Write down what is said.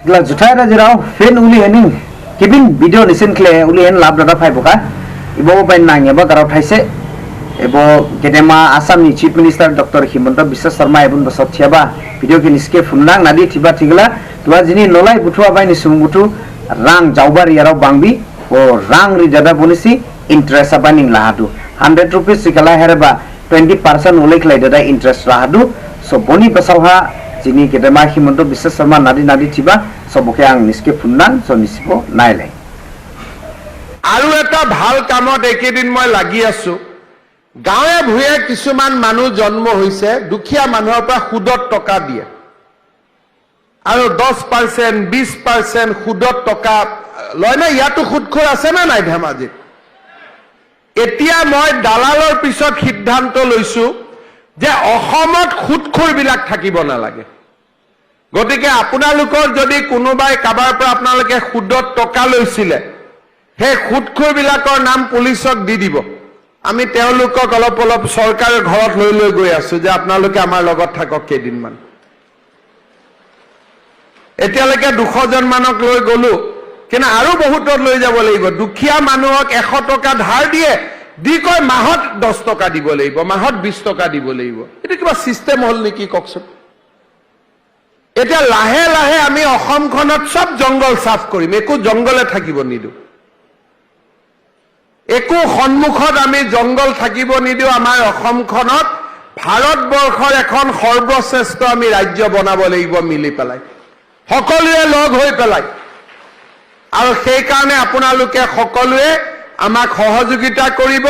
जुथाय राजिराव फेन उली हेनिं cabin video Nissin clay उली हेन लाब दादा फाइबोका इबो बाइन नांगेबा गाराव थाइसे एबो गेदेमा आसामनि chief minister doctor Himanta Biswa Sarma एबन बसथियाबा भिडियो के निस्के फुननां नादि थिबा थिगला तुवा जिनि नलाय बुथुवा बायनि सुमुगुथु रां जावबारि याराव बांबि ओ रां रि दादा बोनिसि इंटरेस्ट बानिं लाहादु 100 रुपीस सिकला हेरबा 20% उलेखलाय दादा इंटरेस्ट लाहादु सो बनि बसावहा जिनि गेदेमा हिमंत बिश्व शर्मा नादि नादि थिबा सबके आं निस्के फुननां सो निसिबो नायलाय आरु एटा ভাল কামত একেদিন মই লাগি আছো গাঁৱে ভুয়ে কিছুমান মানুহ জন্ম হৈছে দুখীয়া মানুহৰ পৰা সুদত টকা দিয়ে আৰু 10% 20% সুদত টকা লয় না ইয়াতো সুদখোৰ আছে না নাই ধেমাজিত এতিয়া মই দালালৰ পিছত সিদ্ধান্ত লৈছো যে অসমত সুদখোৰ বিলাক থাকিব নালাগে গতিকে আপোনালোকৰ যদি কোনোবাই কাবাৰ পৰা আপোনালোকে সুদত টকা লৈছিলে হে খুদখুৰ বিলাকৰ নাম পুলিচক দি দিব আমি তেওঁলোকক অলপ অলপ সৰকাৰৰ ঘৰত লৈ লৈ গৈ আছো যে আপোনালোকে আমাৰ লগত থাকক কেইদিনমান এতিয়ালৈকে 200 জন মানক লৈ গলো কিনা আৰু বহুতত লৈ যাব লাগিব দুখীয়া মানুহক 100 টকা ধাৰ দিয়ে দি কয় মাহত 10 টকা দিব লাগিব মাহত 20 টকা দিব লাগিব এটা কিবা সিস্টেম হল নেকি ককছট এটা লাহে লাহে আমি অসমখনত সব জংগল সাফ কৰিম একো জংগলে থাকিব নিদু একো সন্মুখত আমি জংগল থাকিব নিদিও আমাৰ অসমখনত ভাৰতবৰ্ষৰ এখন সৰ্বশ্ৰেষ্ঠ আমি ৰাজ্য বনাব লাগিব মিলি পেলাই সকলোৱে লগ হৈ পেলাই আৰু সেই কাৰণে আপোনালোকে সকলোৱে আমাক সহযোগিতা কৰিব